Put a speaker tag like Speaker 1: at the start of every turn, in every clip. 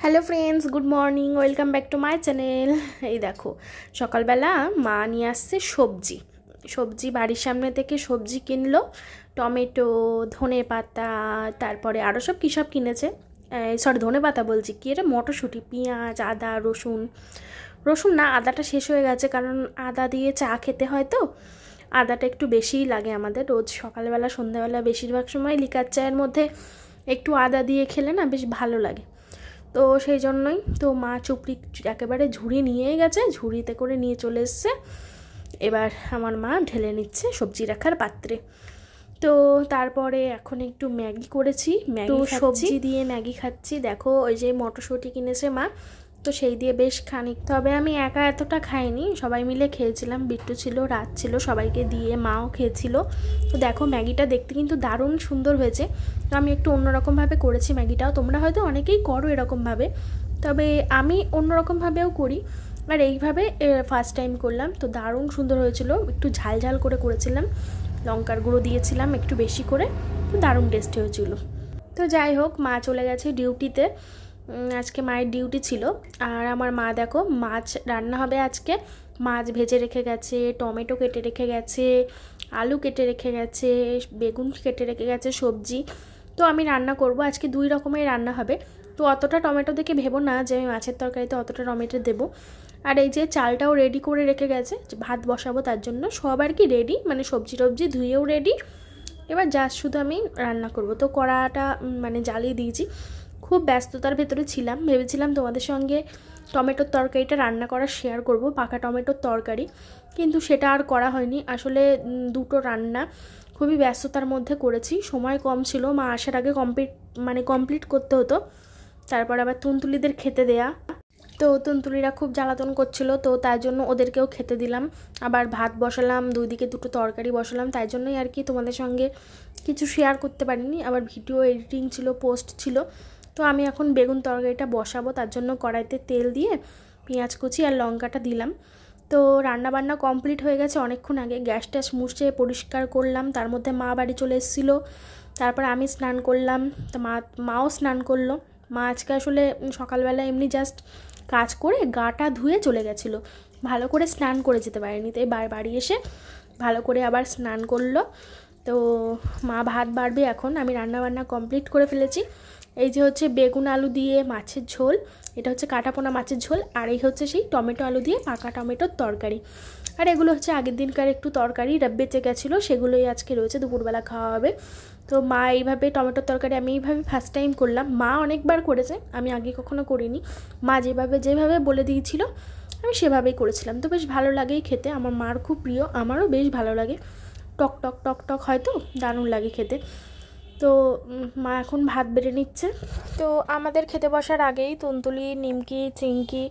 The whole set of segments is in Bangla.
Speaker 1: Hello friends, good morning, welcome back to my channel. এই দেখো, সকালবেলা মা নিয়ে আসছে সবজি বাড়ির সামনে থেকে সবজি কিনলো। টমেটো, ধনে পাতা, তারপরে আরও সব কী সব কিনেছে। সরি, ধনে পাতা বলছি, কি এটা, মটরশুঁটি, পেঁয়াজ, আদা, রসুন না, আদাটা শেষ হয়ে গেছে, কারণ আদা দিয়ে চা খেতে হয় তো আদাটা একটু বেশিই লাগে আমাদের রোজ সকালবেলা সন্ধ্যাবেলা, বেশিরভাগ সময় লিকার চায়ের মধ্যে একটু আদা দিয়ে খেলে না বেশ ভালো লাগে। তো সেই জন্যই তো মা চুপড়ি একেবারে ঝুড়ি নিয়ে গেছে, ঝুড়িতে করে নিয়ে চলে এসছে। এবার আমার মা ঢেলে নিচ্ছে সবজি রাখার পাত্রে। তো তারপরে এখন একটু ম্যাগি করেছি, ম্যাগি সবজি দিয়ে ম্যাগি খাচ্ছি। দেখো, ওই যে মটরশুঁটি কিনেছে মা, তো সেই দিয়ে বেশ খানিক, তবে আমি একা এতটা খাইনি, সবাই মিলে খেয়েছিলাম। বিট্টু ছিল, রাত ছিল, সবাইকে দিয়ে মাও খেয়েছিল। তো দেখো, ম্যাগিটা দেখতে কিন্তু দারুণ সুন্দর হয়েছে। তো আমি একটু অন্যরকমভাবে করেছি ম্যাগিটাও, তোমরা হয়তো অনেকেই করো এরকমভাবে, তবে আমি অন্যরকমভাবেও করি, আর এইভাবে ফার্স্ট টাইম করলাম। তো দারুণ সুন্দর হয়েছিল, একটু ঝাল ঝাল করে করেছিলাম, লঙ্কার গুঁড়ো দিয়েছিলাম একটু বেশি করে, তো দারুণ টেস্টি হয়েছিল। তো যাই হোক, মা চলে গেছে ডিউটিতে, আজকে মায়ের ডিউটি ছিল। আর আমার মা দেখো, মাছ রান্না হবে আজকে, মাছ ভেজে রেখে গেছে, টমেটো কেটে রেখে গেছে, আলু কেটে রেখে গেছে, বেগুন কেটে রেখে গেছে, সবজি। তো আমি রান্না করব আজকে, 2 রকমের রান্না হবে। তো অতটা টমেটো দেখে ভেবো না যে আমি মাছের তরকারিতে অতটা টমেটো দেবো। আর এই যে চালটাও রেডি করে রেখে গেছে, ভাত বসাবো তার জন্য, সব আর কি রেডি, মানে সবজি টবজি ধুয়েও রেডি। এবার জাস্ট শুধু আমি রান্না করব। তো কড়াটা মানে জ্বালিয়ে দিয়েছি, খুব ব্যস্ততার ভেতরে ছিলাম, ভেবেছিলাম তোমাদের সঙ্গে টমেটোর তরকারিটা রান্না করা শেয়ার করব, পাকা টমেটোর তরকারি, কিন্তু সেটা আর করা হয়নি। আসলে দুটো রান্না খুবই ব্যস্ততার মধ্যে করেছি, সময় কম ছিল, মা আসার আগে কমপ্লিট করতে হতো। তারপর আবার তুনতুলিদের খেতে দেয়া, তো তুনতুলিরা খুব জ্বালাতন করছিল, তো তাই জন্য ওদেরকেও খেতে দিলাম। আবার ভাত বসালাম, 2 দিকে 2টো তরকারি বসালাম, তাই জন্যই আর কি তোমাদের সঙ্গে কিছু শেয়ার করতে পারিনি। আবার ভিডিও এডিটিং ছিল, পোস্ট ছিল। তো আমি এখন বেগুন তরকারিটা বসাবো, তার জন্য কড়াইতে তেল দিয়ে পেঁয়াজ কুচি আর লঙ্কাটা দিলাম। তো রান্না বান্না কমপ্লিট হয়ে গেছে অনেকক্ষণ আগে, গ্যাস ট্যাস মুছে পরিষ্কার করলাম, তার মধ্যে মা বাড়ি চলে এসেছিলো। তারপর আমি স্নান করলাম, তো মাও স্নান করলো। মা আজকে আসলে সকালবেলা এমনি জাস্ট কাজ করে গাটা ধুয়ে চলে গেছিলো, ভালো করে স্নান করে যেতে পারেনি, তাই বাড়ি এসে ভালো করে আবার স্নান করলো। তো মা ভাত বাড়বে এখন, আমি রান্না বান্না কমপ্লিট করে ফেলেছি। এই যে হচ্ছে বেগুন আলু দিয়ে মাছের ঝোল, এটা হচ্ছে কাটাপোনা মাছের ঝোল, আর এই হচ্ছে সেই টমেটো আলু দিয়ে পাকা টমেটোর তরকারি। আর এগুলো হচ্ছে আগের দিনকার একটু তরকারি বেঁচে গেছিলো, সেগুলোই আজকে রয়েছে, দুপুরবেলা খাওয়া হবে। তো মা এইভাবে টমেটোর তরকারি আমি এইভাবে ফার্স্ট টাইম করলাম, মা অনেকবার করেছে, আমি আগে কখনো করিনি। মা যেভাবে বলে দিয়েছিল আমি সেভাবেই করেছিলাম। তো বেশ ভালো লাগেই খেতে, আমার মার খুব প্রিয়, আমারও বেশ ভালো লাগে, টক টক টক টক হয়তো দারুণ লাগে খেতে। তো মা এখন ভাত বেড়ে নিচ্ছে। তো আমাদের খেতে বসার আগেই তুনতুলি, নিমকি, চিংকি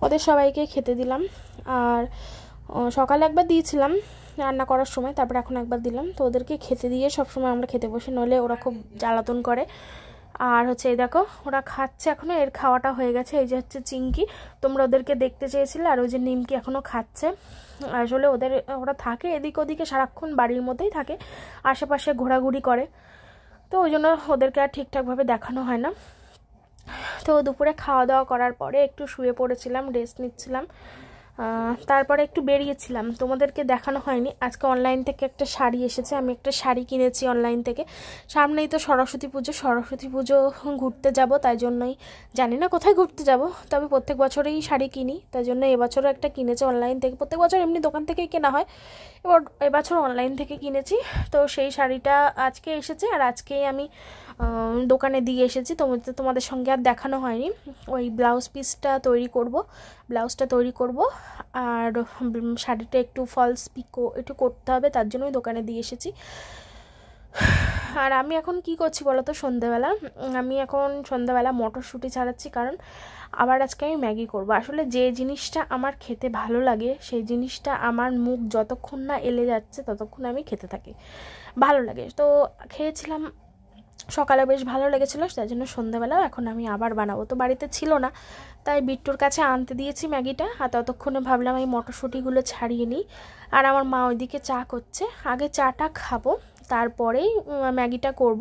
Speaker 1: ওদের সবাইকে খেতে দিলাম। আর সকালে একবার দিয়েছিলাম রান্না করার সময়, তারপর এখন একবার দিলাম। তো ওদেরকে খেতে দিয়ে সবসময় আমরা খেতে বসি, নইলে ওরা খুব জ্বালাতন করে। আর হচ্ছে এই দেখো, ওরা খাচ্ছে এখনও, এর খাওয়াটা হয়ে গেছে। এই যে হচ্ছে চিংকি, তোমরা ওদেরকে দেখতে চেয়েছিলে, আর ওই যে নিমকি এখনও খাচ্ছে। আসলে ওরা থাকে এদিক ওদিকে, সারাক্ষণ বাড়ির মধ্যেই থাকে, আশেপাশে ঘোরাঘুরি করে, তো ওই জন্য ওদেরকে আর ঠিকঠাকভাবে দেখানো হয় না। তো দুপুরে খাওয়া দাওয়া করার পরে একটু শুয়ে পড়েছিলাম, রেস্ট নিচ্ছিলাম। তারপরে একটু বেরিয়েছিলাম, তোমাদেরকে দেখানো হয়নি। আজকে অনলাইন থেকে একটা শাড়ি এসেছে, আমি একটা শাড়ি কিনেছি অনলাইন থেকে। সামনেই তো সরস্বতী পুজো ঘুরতে যাব, তাই জন্যই, জানি না কোথায় ঘুরতে যাব, তবে প্রত্যেক বছরেই শাড়ি কিনি, তাই জন্য এবছরও একটা কিনেছি অনলাইন থেকে। প্রত্যেক বছর এমনি দোকান থেকেই কেনা হয়, এবছর অনলাইন থেকে কিনেছি। তো সেই শাড়িটা আজকে এসেছে, আর আজকেই আমি দোকানে দিয়ে এসেছি, তোমাদের সঙ্গে আর দেখানো হয়নি। ওই ব্লাউজটা তৈরি করব, আর শাড়িটা একটু ফলস পিকো একটু করতে হবে, তার জন্যই দোকানে দিয়ে এসেছি। আর আমি এখন কি করছি বলো তো, সন্ধ্যাবেলা মটরশুঁটি ছাড়াচ্ছি, কারণ আবার আজকে আমি ম্যাগি করব। আসলে যে জিনিসটা আমার খেতে ভালো লাগে, সেই জিনিসটা আমার মুখ যতক্ষণ না এলে যাচ্ছে ততক্ষণ আমি খেতে থাকি, ভালো লাগে। তো খেয়েছিলাম সকালে, বেশ ভালো লেগেছিলো, তাই জন্য সন্ধ্যাবেলাও এখন আমি আবার বানাবো। তো বাড়িতে ছিল না, তাই বিট্টুর কাছে আনতে দিয়েছি ম্যাগিটা, আর ততক্ষণে ভাবলাম এই মটরশুঁটিগুলো ছাড়িয়ে নিই। আর আমার মা ওইদিকে চা করছে, আগে চাটা খাবো, তারপরেই ম্যাগিটা করব।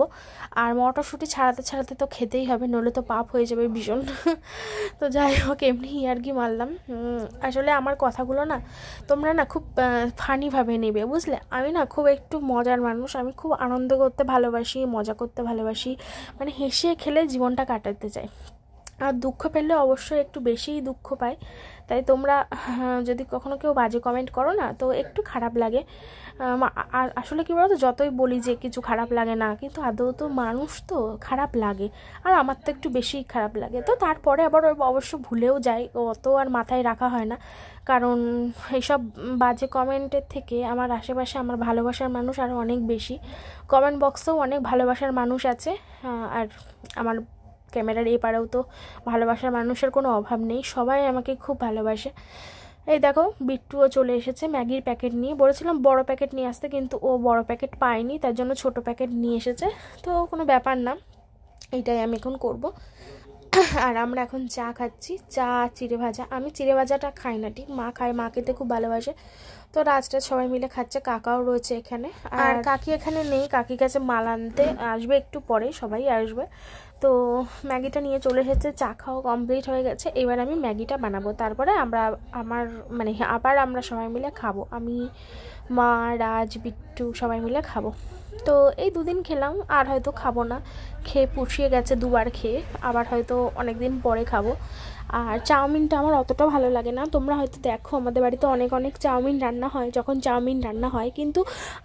Speaker 1: আর মটরশুঁটি ছাড়াতে তো খেতেই হবে, নইলে তো পাপ হয়ে যাবে ভীষণ। তো যাই হোক, এমনি আর কি মারলাম। আসলে আমার কথাগুলো না তোমরা না খুব ফানিভাবে নেবে, বুঝলে? আমি না খুব একটু মজার মানুষ, আমি খুব আনন্দ করতে ভালোবাসি, মজা করতে ভালোবাসি, মানে হেসে খেলে জীবনটা কাটাতে চাই। আর দুঃখ পেলে অবশ্যই একটু বেশিই দুঃখ পাই। তাই তোমরা যদি কখনো কেউ বাজে কমেন্ট করো না, তো একটু খারাপ লাগে। আর আসলে কী বলো তো, যতই বলি যে কিছু খারাপ লাগে না, কিন্তু আদৌ তো মানুষ, তো খারাপ লাগে। আর আমার তো একটু বেশিই খারাপ লাগে। তো তারপরে আবার অবশ্য ভুলেও যাই, অত আর মাথায় রাখা হয় না। কারণ এইসব বাজে কমেন্টের থেকে আমার আশেপাশে আমার ভালোবাসার মানুষ আরও অনেক বেশি। কমেন্ট বক্সেও অনেক ভালোবাসার মানুষ আছে, আর আমার ক্যামেরার এপারেও তো ভালোবাসার মানুষের কোনো অভাব নেই, সবাই আমাকে খুব ভালোবাসে। এই দেখো, বিট্টুও চলে এসেছে ম্যাগির প্যাকেট নিয়ে। বলেছিলাম বড় প্যাকেট নিয়ে আসতে, কিন্তু ও বড় প্যাকেট পায়নি, তার জন্য ছোট প্যাকেট নিয়ে এসেছে। তো কোনো ব্যাপার না, এইটাই আমি এখন করব। আর আমরা এখন চা খাচ্ছি, চা চিড়ে ভাজা। আমি চিড়ে ভাজাটা খাই না ঠিক, মা খায়, মা খেতে খুব ভালোবাসে। তো রাজটা সবাই মিলে খাচ্ছে, কাকাও রয়েছে এখানে। আর কাকি এখানে নেই, কাকি কাছে মাল আনতে আসবে একটু পরে, সবাই আসবে। তো ম্যাগিটা নিয়ে চলে এসেছে, চা খাওয়া কমপ্লিট হয়ে গেছে। এবার আমি ম্যাগিটা বানাবো, তারপরে আবার আমরা সবাই মিলে খাবো। আমি, মা, রাজ, বিট্টু সবাই মিলে খাবো। তো এই দুদিন খেলাম, আর হয়তো খাবো না, খেয়ে পুষিয়ে গেছে, দুবার খেয়ে, আবার হয়তো অনেক দিন পরে খাবো। আর চাউমিনটা আমার অতটা ভালো লাগে না। তোমরা হয়তো দেখো আমাদের বাড়িতে অনেক চাউমিন রান্না হয়, যখন চাউমিন রান্না হয়, কিন্তু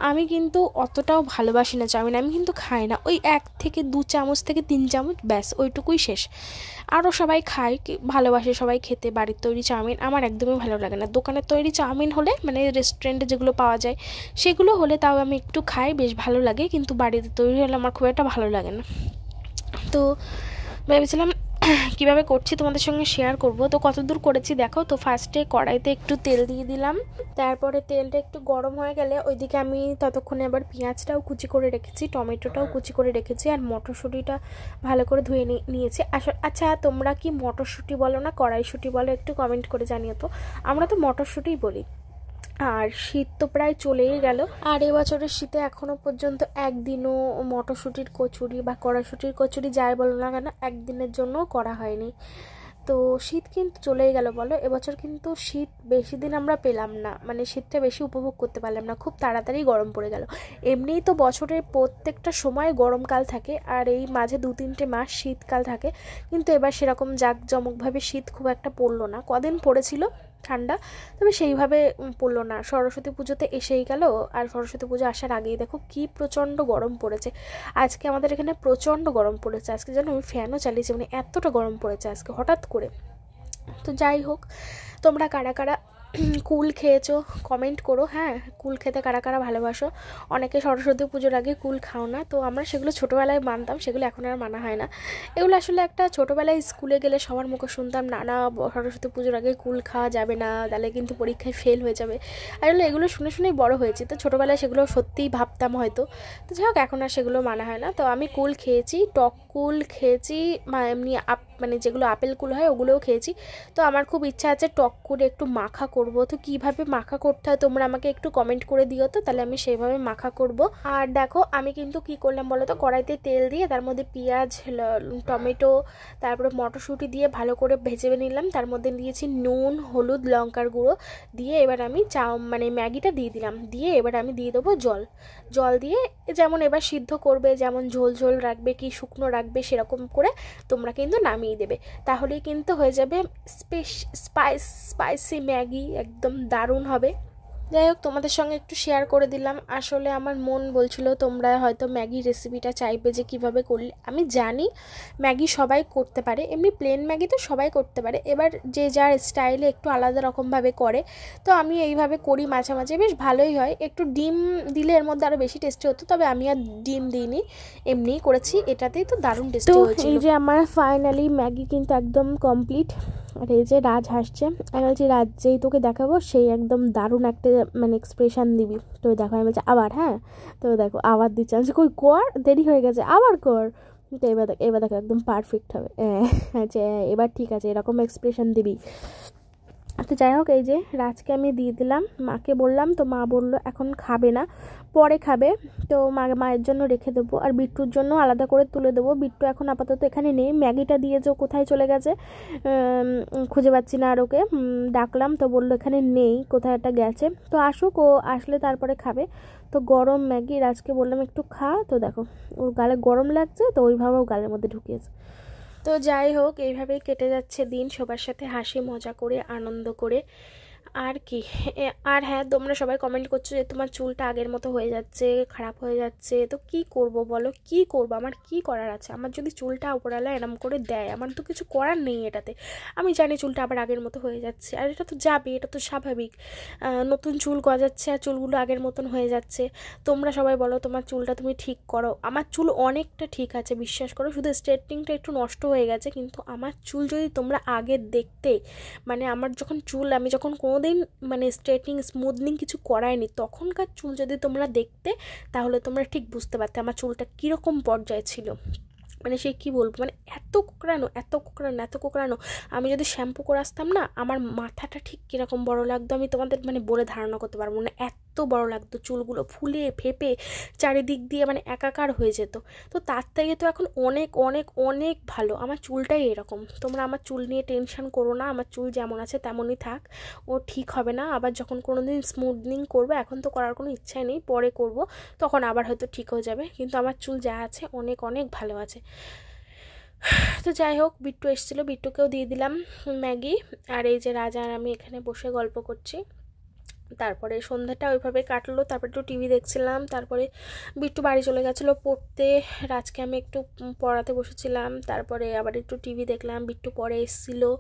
Speaker 1: আমি কিন্তু অতটাও ভালোবাসি না চাউমিন। আমি কিন্তু খাই না, ওই 1 থেকে 2 চামচ থেকে 3 চামচ, ব্যাস ওইটুকুই শেষ। আরও সবাই খায়, ভালোবাসে সবাই খেতে বাড়ির তৈরি চাউমিন, আমার একদমই ভালো লাগে না। দোকানের তৈরি চাউমিন হলে, মানে রেস্টুরেন্টে যেগুলো পাওয়া যায় সেগুলো হলে তাও আমি একটু খাই, বেশ ভালো লাগে, কিন্তু বাড়িতে তৈরি হলে আমার খুব একটা ভালো লাগে না। তো ভেবেছিলাম কীভাবে করছি তোমাদের সঙ্গে শেয়ার করব। তো কতদূর করেছি দেখো। তো ফার্স্টে কড়াইতে একটু তেল দিয়ে দিলাম, তারপরে তেলটা একটু গরম হয়ে গেলে ওইদিকে আমি ততক্ষণে আবার পেঁয়াজটাও কুচি করে রেখেছি, টমেটোটাও কুচি করে রেখেছি, আর মটরশুঁটিটা ভালো করে ধুয়ে নিয়েছি। আচ্ছা, তোমরা কি মটরশুঁটি বলো না কড়াইশুঁটি বলো, একটু কমেন্ট করে জানিও তো। আমরা তো মটরশুঁটিই বলি। আর শীত তো প্রায় চলেই গেল, আর এবছরের শীতে এখনও পর্যন্ত একদিনও মটরশুঁটির কচুরি বা কড়াইশুঁটির কচুরি যাই বলো না কেন, একদিনের জন্যও করা হয়নি। তো শীত কিন্তু চলেই গেল বলো। এবছর কিন্তু শীত বেশি দিন আমরা পেলাম না, মানে শীতটা বেশি উপভোগ করতে পারলাম না, খুব তাড়াতাড়ি গরম পড়ে গেল। এমনিই তো বছরের প্রত্যেকটা সময় গরমকাল থাকে, আর এই মাঝে 2-3টে মাস শীতকাল থাকে, কিন্তু এবার সেরকম জাঁকজমকভাবে শীত খুব একটা পড়লো না। কদিন পড়েছিল ঠান্ডা, তবে সেইভাবে পড়লো না। সরস্বতী পুজোতে এসেই গেল, আর সরস্বতী পুজো আসার আগেই দেখো কি প্রচণ্ড গরম পড়েছে। আজকে আমাদের এখানে প্রচণ্ড গরম পড়েছে, আজকে যেন আমি ফ্যানও চালিয়েছি, মানে এতটা গরম পড়েছে আজকে হঠাৎ করে। তো যাই হোক, তোমরা কারা কারা কুল খেয়েছো কমেন্ট করো। হ্যাঁ, কুল খেতে কারা কারা ভালোবাসো। অনেকে সরস্বতী পুজোর আগে কুল খাও না, তো আমরা সেগুলো ছোটোবেলায় মানতাম, সেগুলো এখন আর মানা হয় না। এগুলো আসলে একটা ছোটোবেলায় স্কুলে গেলে সবার মুখে শুনতাম, না সরস্বতী পুজোর আগে কুল খাওয়া যাবে না, তাহলে কিন্তু পরীক্ষায় ফেল হয়ে যাবে। আসলে এগুলো শুনে শুনেই বড় হয়েছি, তো ছোটোবেলায় সেগুলো সত্যিই ভাবতাম হয়তো। তো যাই হোক, এখন আর সেগুলো মানা হয় না। তো আমি কুল খেয়েছি, টক কুল খেয়েছি, এমনি মানে যেগুলো আপেল কুল হয় ওগুলোও খেয়েছি। তো আমার খুব ইচ্ছা আছে টক কুলে একটু মাখা করব। তো কিভাবে মাখা করতে হয় তোমরা আমাকে একটু কমেন্ট করে দিও তো, তাহলে আমি সেইভাবে মাখা করব। আর দেখো আমি কিন্তু কি করলাম বলো তো, কড়াইতে তেল দিয়ে তার মধ্যে পেঁয়াজ, টমেটো, তারপরে মটরশুঁটি দিয়ে ভালো করে ভেজে নিলাম। তার মধ্যে দিয়েছি নুন, হলুদ, লঙ্কার গুঁড়ো দিয়ে এবার আমি মানে ম্যাগিটা দিয়ে দিলাম। দিয়ে এবার আমি দিয়ে দেবো জল দিয়ে, যেমন এবার সিদ্ধ করবে, যেমন ঝোল ঝোল রাখবে কি শুকনো রাখবে সেরকম করে তোমরা কিন্তু নামিয়ে দেবে। তাহলেই কিন্তু হয়ে যাবে স্পাইসি ম্যাগি, একদম দারুণ হবে। যাই হোক, তোমাদের সঙ্গে একটু শেয়ার করে দিলাম। আসলে আমার মন বলছিল তোমরা হয়তো ম্যাগি রেসিপিটা চাইবে যে কিভাবে করলে। আমি জানি ম্যাগি সবাই করতে পারে, এমনি প্লেন ম্যাগি তো সবাই করতে পারে, এবার যে যার স্টাইলে একটু আলাদা রকমভাবে করে। তো আমি এইভাবে করি মাঝে মাঝে, বেশ ভালোই হয়। একটু ডিম দিলে এর মধ্যে আরও বেশি টেস্টি হতো, তবে আমি আর ডিম দিইনি, এমনিই করেছি, এটাতেই তো দারুণ টেস্টি হয়েছিল। এই যে আমার ফাইনালি ম্যাগি কিন্তু একদম কমপ্লিট। আর এই যে রাজ হাসছে, আমি বলছি রাজ যেই তোকে দেখাবো সেই একদম দারুণ একটা মানে এক্সপ্রেশন দিবি। তো দেখো আমি বলছি আবার, হ্যাঁ তো দেখো আবার দিচ্ছে, আমি কই কর, দেরি হয়ে গেছে, আবার কর। তো এবার দেখো একদম পারফেক্ট হবে। আচ্ছা এবার ঠিক আছে, এরকম এক্সপ্রেশন দিবি। তো যাই হোক, এই যে রাজকে আমি দিয়ে দিলাম, মাকে বললাম, তো মা বললো এখন খাবে না, পরে খাবে। তো মায়ের জন্য রেখে দেবো, আর বিট্টুর জন্য আলাদা করে তুলে দেবো। বিট্টু এখন আপাতত এখানে নেই, ম্যাগিটা দিয়ে যে কোথায় চলে গেছে খুঁজে পাচ্ছি না, আর ওকে ডাকলাম তো বললো এখানে নেই, কোথায় একটা গেছে। তো আসুক, ও আসলে তারপরে খাবে। তো গরম ম্যাগি রাজকে বললাম একটু খা, তো দেখো ওর গালে গরম লাগছে, তো ওইভাবে ও গালের মধ্যে ঢুকিয়েছে। তো যাই হোক, এইভাবেই কেটে যাচ্ছে দিন, সবার সাথে হাসি মজা করে, আনন্দ করে, আর কি। আর হ্যাঁ, তোমরা সবাই কমেন্ট করছো যে তোমার চুলটা আগের মতো হয়ে যাচ্ছে, খারাপ হয়ে যাচ্ছে। তো কি করব বলো, কি করব, আমার কি করার আছে? আমার যদি চুলটা উপরালা এরম করে দেয়, আমার তো কিছু করার নেই এটাতে। আমি জানি চুলটা আবার আগের মতো হয়ে যাচ্ছে, আর এটা তো যাবে, এটা তো স্বাভাবিক। নতুন চুল গজাচ্ছে আর চুলগুলো আগের মতন হয়ে যাচ্ছে। তোমরা সবাই বলো তোমার চুলটা তুমি ঠিক করো। আমার চুল অনেকটা ঠিক আছে, বিশ্বাস করো, শুধু স্ট্রেটনিংটা একটু নষ্ট হয়ে গেছে। কিন্তু আমার চুল যদি তোমরা আগে দেখতে, মানে আমার যখন চুল, আমি যখন কোনোদিন মানে স্ট্রেটনিং স্মুথনিং কিছু করায়নি, তখনকার চুল যদি তোমরা দেখতে, তাহলে তোমরা ঠিক বুঝতে পারতে আমার চুলটা কীরকম পর্যায়ে ছিল। মানে সে কী বলবো, মানে এত কোঁকড়ানো, এত কোঁকড়ানো, এত কোঁকড়ানো। আমি যদি শ্যাম্পু করে আসতাম না, আমার মাথাটা ঠিক কীরকম বড় লাগতো আমি তোমাদের মানে বলে ধারণা করতে পারবো না, এত বড় লাগতো। চুলগুলো ফুলে ফেপে চারিদিক দিয়ে মানে একাকার হয়ে যেত। তো তার থেকে তো এখন অনেক অনেক অনেক ভালো, আমার চুলটাই এরকম। তোমরা আমার চুল নিয়ে টেনশন করো না, আমার চুল যেমন আছে তেমনই থাক, ও ঠিক হবে না। আবার যখন কোনো দিন স্মুথনিং করবো, এখন তো করার কোনো ইচ্ছাই নেই, পরে করব, তখন আবার হয়তো ঠিক হয়ে যাবে। কিন্তু আমার চুল যা আছে অনেক অনেক ভালো আছে। তো যাই হোক, বিট্টু এসেছিলো, বিট্টুকেও দিয়ে দিলাম ম্যাগি। আর এই যে রাজা আর আমি এখানে বসে গল্প করছি। তারপরে সন্ধ্যাটা ওইভাবে কাটলো, তারপরে একটু টিভি দেখছিলাম। তারপরে বিট্টু বাড়ি চলে গেছিলো পড়তে, রাজকে আমি একটু পড়াতে বসেছিলাম। তারপরে আবার একটু টিভি দেখলাম, বিট্টু পরে এসেছিলো।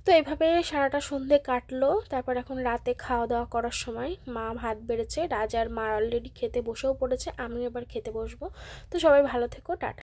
Speaker 1: তো এইভাবে সারাটা সন্ধে কাটলো। তারপর এখন রাতে খাওয়া দাওয়া করার সময় মা ভাত বেড়েছে, রাজার মা অলরেডি খেতে বসেও পড়েছে, আমি এবার খেতে বসবো। তো সবাই ভালো থেকো, টাটা।